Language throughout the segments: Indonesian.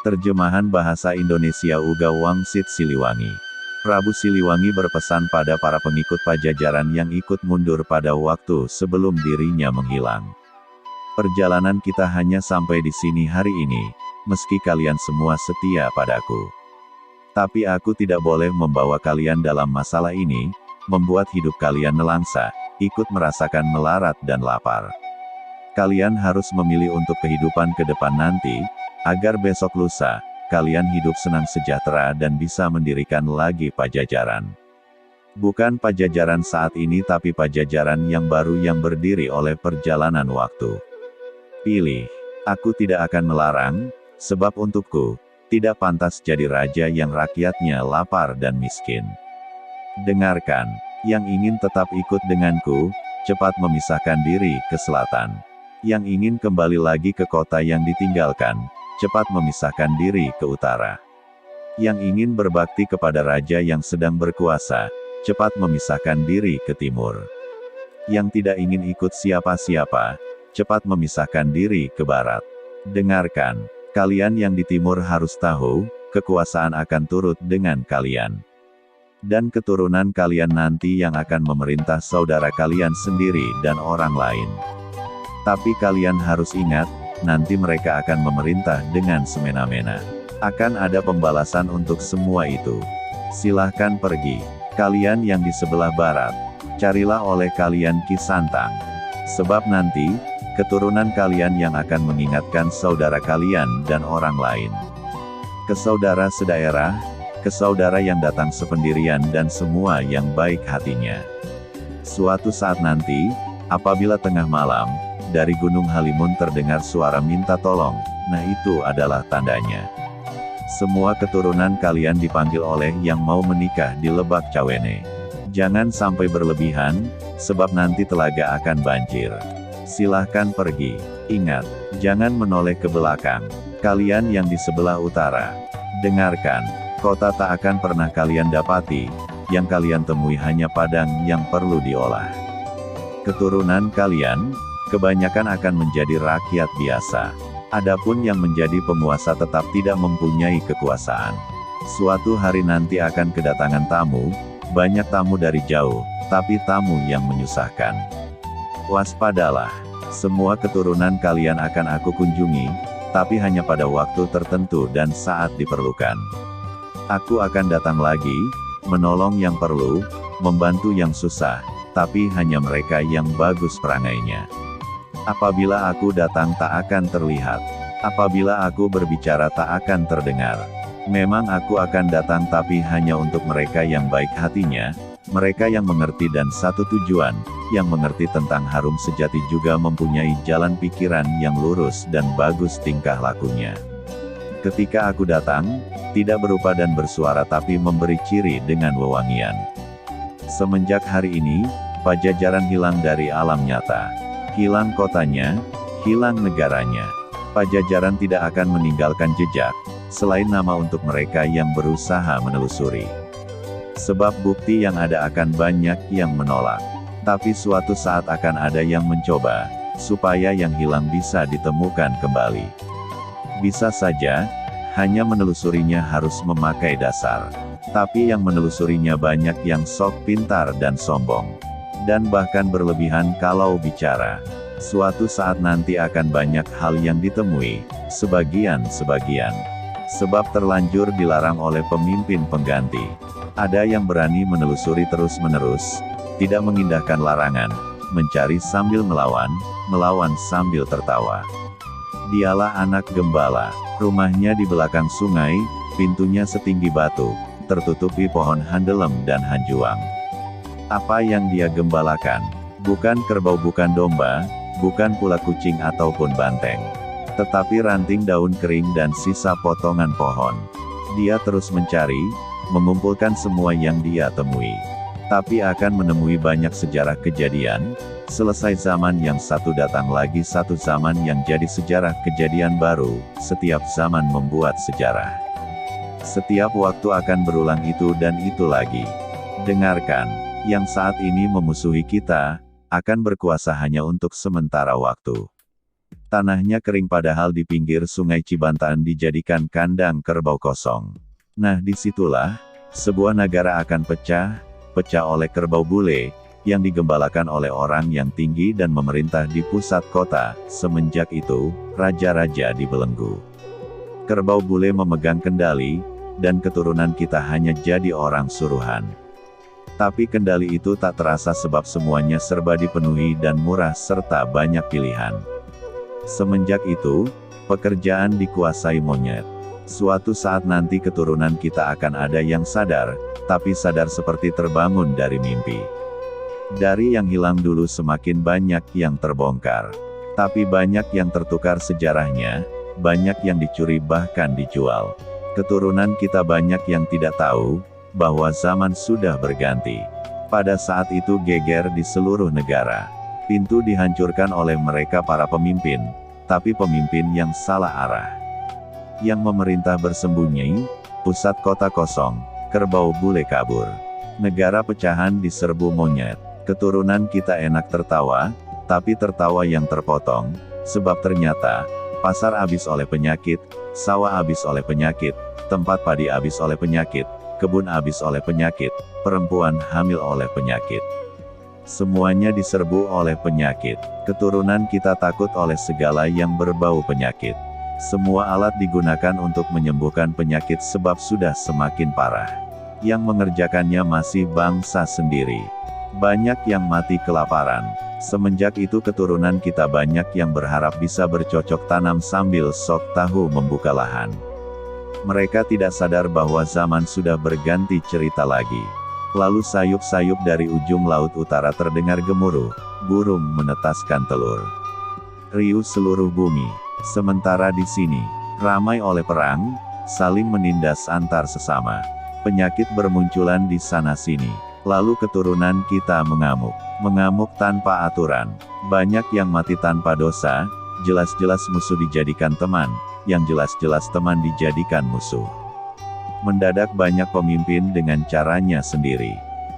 Terjemahan Bahasa Indonesia Uga Wangsit Siliwangi. Prabu Siliwangi berpesan pada para pengikut Pajajaran yang ikut mundur pada waktu sebelum dirinya menghilang. Perjalanan kita hanya sampai di sini hari ini, meski kalian semua setia padaku. Tapi aku tidak boleh membawa kalian dalam masalah ini, membuat hidup kalian nelangsa, ikut merasakan melarat dan lapar. Kalian harus memilih untuk kehidupan ke depan nanti, agar besok lusa, kalian hidup senang sejahtera dan bisa mendirikan lagi Pajajaran. Bukan Pajajaran saat ini tapi Pajajaran yang baru yang berdiri oleh perjalanan waktu. Pilih. Aku tidak akan melarang, sebab untukku, tidak pantas jadi raja yang rakyatnya lapar dan miskin. Dengarkan, yang ingin tetap ikut denganku, cepat memisahkan diri ke selatan. Yang ingin kembali lagi ke kota yang ditinggalkan, cepat memisahkan diri ke utara. Yang ingin berbakti kepada raja yang sedang berkuasa, cepat memisahkan diri ke timur. Yang tidak ingin ikut siapa-siapa, cepat memisahkan diri ke barat. Dengarkan, kalian yang di timur harus tahu, kekuasaan akan turut dengan kalian. Dan keturunan kalian nanti yang akan memerintah saudara kalian sendiri dan orang lain. Tapi kalian harus ingat, nanti mereka akan memerintah dengan semena-mena. Akan ada pembalasan untuk semua itu. Silahkan pergi. Kalian yang di sebelah barat, carilah oleh kalian Ki Santang. Sebab nanti, keturunan kalian yang akan mengingatkan saudara kalian dan orang lain. Ke saudara sedaerah, ke saudara yang datang sependirian dan semua yang baik hatinya. Suatu saat nanti, apabila tengah malam, dari Gunung Halimun terdengar suara minta tolong, nah itu adalah tandanya. Semua keturunan kalian dipanggil oleh yang mau menikah di Lebak Cawene. Jangan sampai berlebihan, sebab nanti telaga akan banjir. Silahkan pergi. Ingat, jangan menoleh ke belakang. Kalian yang di sebelah utara, dengarkan, kota tak akan pernah kalian dapati, yang kalian temui hanya padang yang perlu diolah. Keturunan kalian, kebanyakan akan menjadi rakyat biasa. Adapun yang menjadi penguasa tetap tidak mempunyai kekuasaan. Suatu hari nanti akan kedatangan tamu, banyak tamu dari jauh, tapi tamu yang menyusahkan. Waspadalah, semua keturunan kalian akan aku kunjungi, tapi hanya pada waktu tertentu dan saat diperlukan. Aku akan datang lagi, menolong yang perlu, membantu yang susah, tapi hanya mereka yang bagus perangainya. Apabila aku datang tak akan terlihat. Apabila aku berbicara tak akan terdengar. Memang aku akan datang tapi hanya untuk mereka yang baik hatinya, mereka yang mengerti dan satu tujuan, yang mengerti tentang harum sejati juga mempunyai jalan pikiran yang lurus dan bagus tingkah lakunya. Ketika aku datang, tidak berupa dan bersuara tapi memberi ciri dengan wewangian. Semenjak hari ini, Pajajaran hilang dari alam nyata. Hilang kotanya, hilang negaranya. Pajajaran tidak akan meninggalkan jejak, selain nama untuk mereka yang berusaha menelusuri. Sebab bukti yang ada akan banyak yang menolak. Tapi suatu saat akan ada yang mencoba, supaya yang hilang bisa ditemukan kembali. Bisa saja, hanya menelusurinya harus memakai dasar. Tapi yang menelusurinya banyak yang sok pintar dan sombong. Dan bahkan berlebihan kalau bicara. Suatu saat nanti akan banyak hal yang ditemui, sebagian-sebagian. Sebab terlanjur dilarang oleh pemimpin pengganti. Ada yang berani menelusuri terus-menerus, tidak mengindahkan larangan, mencari sambil melawan, melawan sambil tertawa. Dialah anak gembala, rumahnya di belakang sungai, pintunya setinggi batu, tertutupi pohon handelem dan hanjuang. Apa yang dia gembalakan? Bukan kerbau, bukan domba, bukan pula kucing ataupun banteng. Tetapi ranting daun kering dan sisa potongan pohon. Dia terus mencari, mengumpulkan semua yang dia temui. Tapi akan menemui banyak sejarah kejadian, selesai zaman yang satu datang lagi satu zaman yang jadi sejarah kejadian baru, setiap zaman membuat sejarah. Setiap waktu akan berulang itu dan itu lagi. Dengarkan, yang saat ini memusuhi kita, akan berkuasa hanya untuk sementara waktu. Tanahnya kering padahal di pinggir sungai Cibantaan dijadikan kandang kerbau kosong. Nah disitulah, sebuah negara akan pecah oleh kerbau bule, yang digembalakan oleh orang yang tinggi dan memerintah di pusat kota. Semenjak itu, raja-raja dibelenggu. Kerbau bule memegang kendali, dan keturunan kita hanya jadi orang suruhan. Tapi kendali itu tak terasa sebab semuanya serba dipenuhi dan murah serta banyak pilihan. Semenjak itu, pekerjaan dikuasai monyet. Suatu saat nanti keturunan kita akan ada yang sadar, tapi sadar seperti terbangun dari mimpi. Dari yang hilang dulu semakin banyak yang terbongkar. Tapi banyak yang tertukar sejarahnya, banyak yang dicuri bahkan dijual. Keturunan kita banyak yang tidak tahu, bahwa zaman sudah berganti. Pada saat itu geger di seluruh negara. Pintu dihancurkan oleh mereka para pemimpin, tapi pemimpin yang salah arah. Yang memerintah bersembunyi, pusat kota kosong, kerbau bule kabur. Negara pecahan diserbu monyet. Keturunan kita enak tertawa, tapi tertawa yang terpotong, sebab ternyata, pasar habis oleh penyakit, sawah habis oleh penyakit, tempat padi habis oleh penyakit, kebun habis oleh penyakit, perempuan hamil oleh penyakit. Semuanya diserbu oleh penyakit. Keturunan kita takut oleh segala yang berbau penyakit. Semua alat digunakan untuk menyembuhkan penyakit sebab sudah semakin parah. Yang mengerjakannya masih bangsa sendiri. Banyak yang mati kelaparan. Semenjak itu keturunan kita banyak yang berharap bisa bercocok tanam sambil sok tahu membuka lahan. Mereka tidak sadar bahwa zaman sudah berganti cerita lagi. Lalu sayup-sayup dari ujung laut utara terdengar gemuruh, burung menetaskan telur. Riuh seluruh bumi. Sementara di sini, ramai oleh perang, saling menindas antar sesama. Penyakit bermunculan di sana-sini. Lalu keturunan kita mengamuk. Mengamuk tanpa aturan. Banyak yang mati tanpa dosa, jelas-jelas musuh dijadikan teman, yang jelas-jelas teman dijadikan musuh. Mendadak banyak pemimpin dengan caranya sendiri.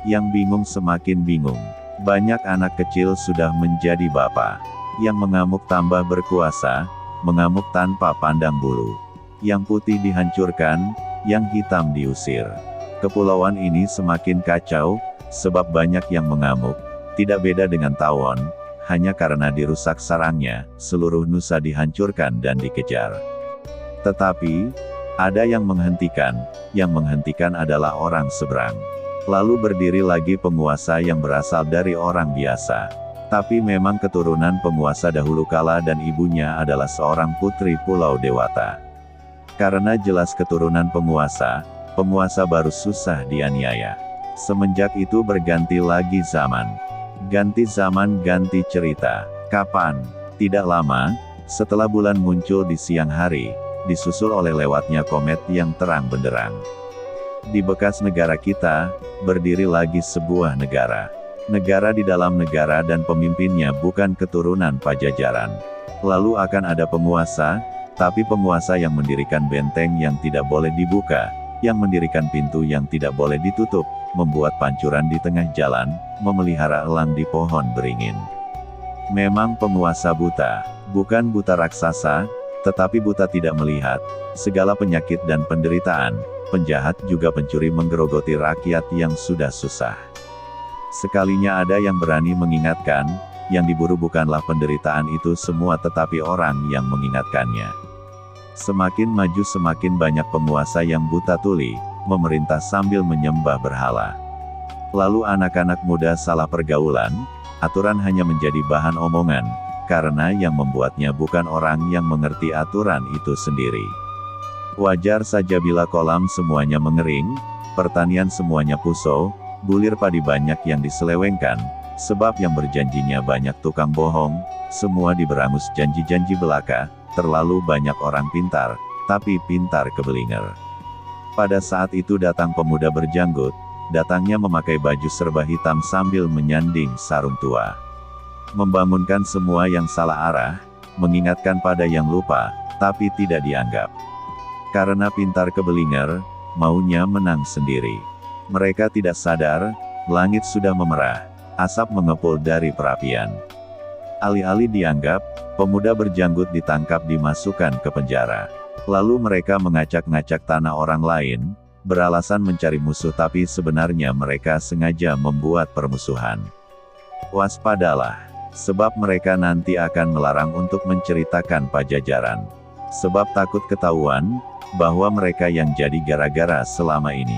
Yang bingung semakin bingung. Banyak anak kecil sudah menjadi bapa. Yang mengamuk tambah berkuasa, mengamuk tanpa pandang bulu. Yang putih dihancurkan, yang hitam diusir. Kepulauan ini semakin kacau, sebab banyak yang mengamuk. Tidak beda dengan tawon, hanya karena dirusak sarangnya, seluruh nusa dihancurkan dan dikejar. Tetapi, ada yang menghentikan adalah orang seberang. Lalu berdiri lagi penguasa yang berasal dari orang biasa. Tapi memang keturunan penguasa dahulu kala dan ibunya adalah seorang putri Pulau Dewata. Karena jelas keturunan penguasa baru susah dianiaya. Semenjak itu berganti lagi zaman. Ganti zaman ganti cerita. Kapan? Tidak lama, setelah bulan muncul di siang hari, disusul oleh lewatnya komet yang terang benderang. Di bekas negara kita, berdiri lagi sebuah negara. Negara di dalam negara dan pemimpinnya bukan keturunan Pajajaran. Lalu akan ada penguasa, tapi penguasa yang mendirikan benteng yang tidak boleh dibuka, yang mendirikan pintu yang tidak boleh ditutup, membuat pancuran di tengah jalan, memelihara elang di pohon beringin. Memang penguasa buta, bukan buta raksasa, tetapi buta tidak melihat, segala penyakit dan penderitaan, penjahat juga pencuri menggerogoti rakyat yang sudah susah. Sekalinya ada yang berani mengingatkan, yang diburu bukanlah penderitaan itu semua tetapi orang yang mengingatkannya. Semakin maju semakin banyak penguasa yang buta tuli, memerintah sambil menyembah berhala. Lalu anak-anak muda salah pergaulan, aturan hanya menjadi bahan omongan, karena yang membuatnya bukan orang yang mengerti aturan itu sendiri. Wajar saja bila kolam semuanya mengering, pertanian semuanya puso, bulir padi banyak yang diselewengkan, sebab yang berjanjinya banyak tukang bohong, semua diberangus janji-janji belaka, terlalu banyak orang pintar, tapi pintar kebelinger. Pada saat itu datang pemuda berjanggut, datangnya memakai baju serba hitam sambil menyanding sarung tua. Membangunkan semua yang salah arah, mengingatkan pada yang lupa, tapi tidak dianggap. Karena pintar kebelinger, maunya menang sendiri. Mereka tidak sadar, langit sudah memerah, asap mengepul dari perapian. Alih-alih dianggap, pemuda berjanggut ditangkap dimasukkan ke penjara. Lalu mereka mengacak-ngacak tanah orang lain, beralasan mencari musuh tapi sebenarnya mereka sengaja membuat permusuhan. Waspadalah, sebab mereka nanti akan melarang untuk menceritakan Pajajaran. Sebab takut ketahuan, bahwa mereka yang jadi gara-gara selama ini.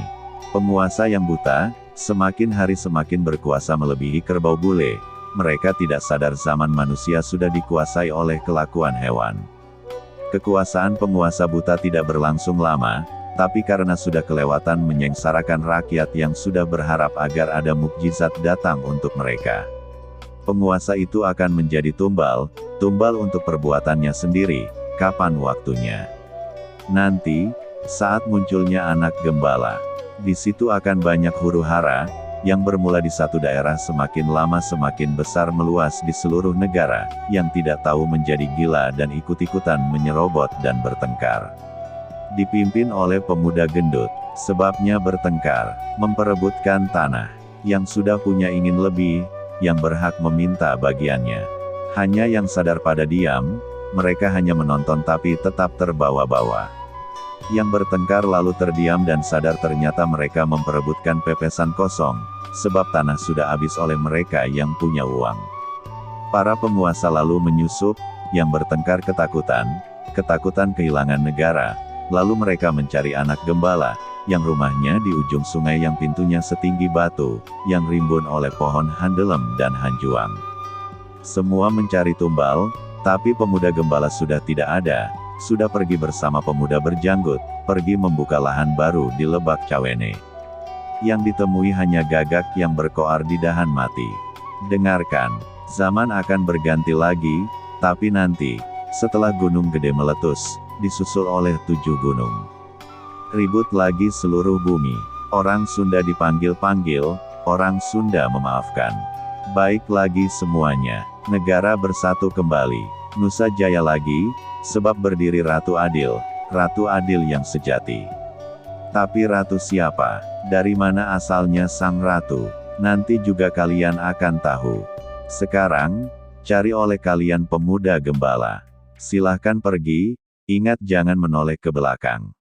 Penguasa yang buta, semakin hari semakin berkuasa melebihi kerbau bule. Mereka tidak sadar zaman manusia sudah dikuasai oleh kelakuan hewan. Kekuasaan penguasa buta tidak berlangsung lama, tapi karena sudah kelewatan menyengsarakan rakyat yang sudah berharap agar ada mukjizat datang untuk mereka. Penguasa itu akan menjadi tumbal untuk perbuatannya sendiri, kapan waktunya. Nanti, saat munculnya anak gembala, di situ akan banyak huru-hara, yang bermula di satu daerah semakin lama semakin besar meluas di seluruh negara, yang tidak tahu menjadi gila dan ikut-ikutan menyerobot dan bertengkar. Dipimpin oleh pemuda gendut, sebabnya bertengkar, memperebutkan tanah, yang sudah punya ingin lebih, yang berhak meminta bagiannya. Hanya yang sadar pada diam, mereka hanya menonton tapi tetap terbawa-bawa. Yang bertengkar lalu terdiam dan sadar ternyata mereka memperebutkan pepesan kosong, sebab tanah sudah habis oleh mereka yang punya uang. Para penguasa lalu menyusup, yang bertengkar ketakutan kehilangan negara, lalu mereka mencari anak gembala, yang rumahnya di ujung sungai yang pintunya setinggi batu, yang rimbun oleh pohon handelem dan hanjuang. Semua mencari tumbal, tapi pemuda gembala sudah tidak ada, sudah pergi bersama pemuda berjanggut, pergi membuka lahan baru di Lebak Cawene. Yang ditemui hanya gagak yang berkoar di dahan mati. Dengarkan, zaman akan berganti lagi, tapi nanti, setelah gunung gede meletus, disusul oleh 7 gunung. Ribut lagi seluruh bumi, orang Sunda dipanggil-panggil, orang Sunda memaafkan. Baik lagi semuanya, negara bersatu kembali, Nusa Jaya lagi, sebab berdiri Ratu Adil yang sejati. Tapi ratu siapa? Dari mana asalnya sang ratu? Nanti juga kalian akan tahu. Sekarang, cari oleh kalian pemuda gembala. Silahkan pergi, ingat jangan menoleh ke belakang.